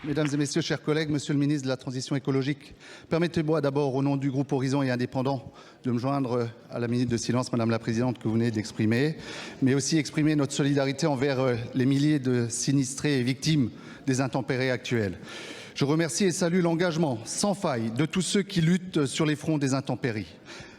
Mesdames et Messieurs, chers collègues, Monsieur le ministre de la Transition écologique, permettez-moi d'abord, au nom du groupe Horizon et Indépendants, de me joindre à la minute de silence, Madame la Présidente, que vous venez d'exprimer, mais aussi exprimer notre solidarité envers les milliers de sinistrés et victimes des intempéries actuelles. Je remercie et salue l'engagement sans faille de tous ceux qui luttent sur les fronts des intempéries.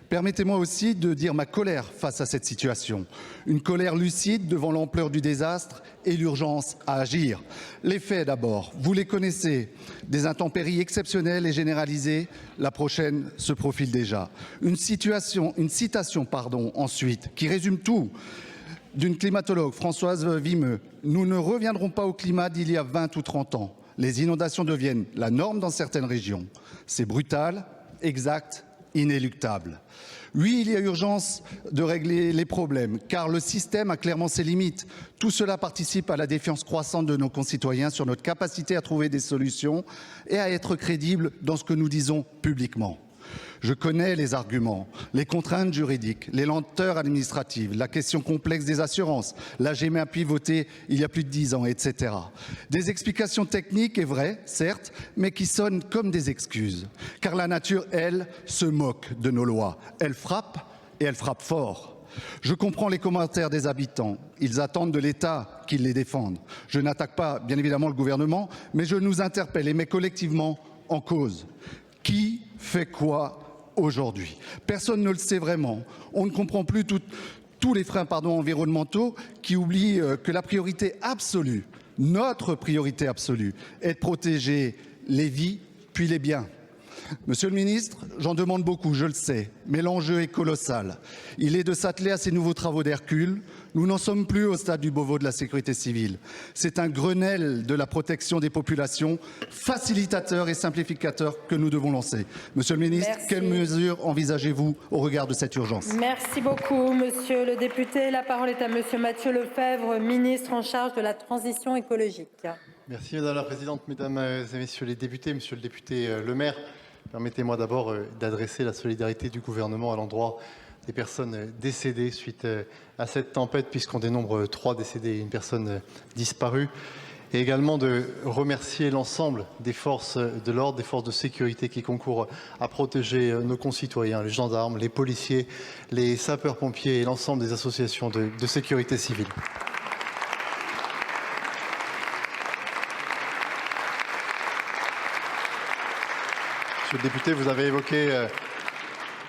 Permettez-moi aussi de dire ma colère face à cette situation. Une colère lucide devant l'ampleur du désastre et l'urgence à agir. Les faits d'abord, vous les connaissez. Des intempéries exceptionnelles et généralisées, la prochaine se profile déjà. Une citation ensuite, qui résume tout, d'une climatologue, Françoise Vimeux. Nous ne reviendrons pas au climat d'il y a 20 ou 30 ans. Les inondations deviennent la norme dans certaines régions. C'est brutal, exact, inéluctable. Oui, il y a urgence de régler les problèmes, car le système a clairement ses limites. Tout cela participe à la défiance croissante de nos concitoyens sur notre capacité à trouver des solutions et à être crédibles dans ce que nous disons publiquement. Je connais les arguments, les contraintes juridiques, les lenteurs administratives, la question complexe des assurances, la GEMAPI votée il y a plus de 10 ans, etc. Des explications techniques et vraies, certes, mais qui sonnent comme des excuses. Car la nature, elle, se moque de nos lois. Elle frappe et elle frappe fort. Je comprends les commentaires des habitants. Ils attendent de l'État qu'il les défende. Je n'attaque pas, bien évidemment, le gouvernement, mais je nous interpelle et mets collectivement en cause. Qui fait quoi aujourd'hui? Personne ne le sait vraiment. On ne comprend plus tous les freins environnementaux qui oublient que la priorité absolue, notre priorité absolue, est de protéger les vies puis les biens. Monsieur le ministre, j'en demande beaucoup, je le sais, mais l'enjeu est colossal. Il est de s'atteler à ces nouveaux travaux d'Hercule. Nous n'en sommes plus au stade du Beauvau de la sécurité civile. C'est un Grenelle de la protection des populations, facilitateur et simplificateur que nous devons lancer. Monsieur le ministre, quelles mesures envisagez-vous au regard de cette urgence? Merci beaucoup, monsieur le député. La parole est à monsieur Mathieu Lefèvre, ministre en charge de la transition écologique. Merci Madame la Présidente, Mesdames et Messieurs les députés, Monsieur le député Le Maire. Permettez-moi d'abord d'adresser la solidarité du gouvernement à l'endroit des personnes décédées suite à cette tempête, puisqu'on dénombre 3 décédés et une personne disparue. Et également de remercier l'ensemble des forces de l'ordre, des forces de sécurité qui concourent à protéger nos concitoyens, les gendarmes, les policiers, les sapeurs-pompiers et l'ensemble des associations de sécurité civile. Monsieur le député, vous avez évoqué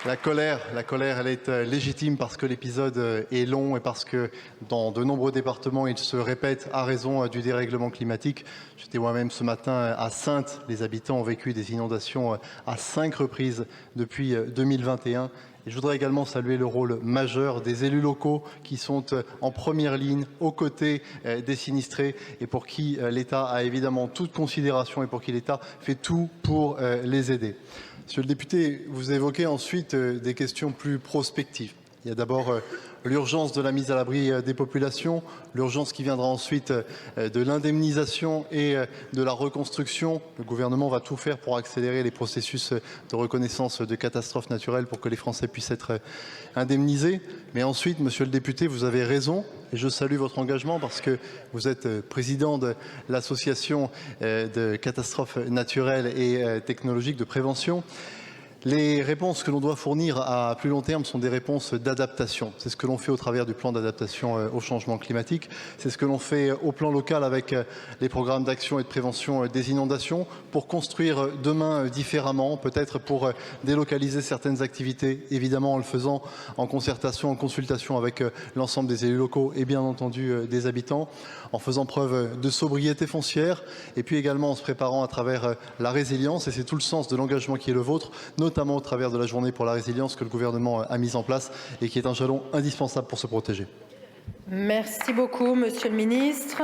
la colère. La colère, elle est légitime parce que l'épisode est long et parce que dans de nombreux départements, il se répète à raison du dérèglement climatique. J'étais moi-même ce matin à Saintes. Les habitants ont vécu des inondations à 5 reprises depuis 2021. Et je voudrais également saluer le rôle majeur des élus locaux qui sont en première ligne aux côtés des sinistrés et pour qui l'État a évidemment toute considération et pour qui l'État fait tout pour les aider. Monsieur le député, vous évoquez ensuite des questions plus prospectives. Il y a d'abord l'urgence de la mise à l'abri des populations, l'urgence qui viendra ensuite de l'indemnisation et de la reconstruction. Le gouvernement va tout faire pour accélérer les processus de reconnaissance de catastrophes naturelles pour que les Français puissent être indemnisés. Mais ensuite, monsieur le député, vous avez raison et je salue votre engagement parce que vous êtes président de l'association de catastrophes naturelles et technologiques de prévention. Les réponses que l'on doit fournir à plus long terme sont des réponses d'adaptation. C'est ce que l'on fait au travers du plan d'adaptation au changement climatique. C'est ce que l'on fait au plan local avec les programmes d'action et de prévention des inondations pour construire demain différemment, peut-être pour délocaliser certaines activités, évidemment en le faisant en concertation, en consultation avec l'ensemble des élus locaux et bien entendu des habitants, en faisant preuve de sobriété foncière et puis également en se préparant à travers la résilience. Et c'est tout le sens de l'engagement qui est le vôtre, notamment au travers de la journée pour la résilience que le gouvernement a mise en place et qui est un jalon indispensable pour se protéger. Merci beaucoup, monsieur le ministre.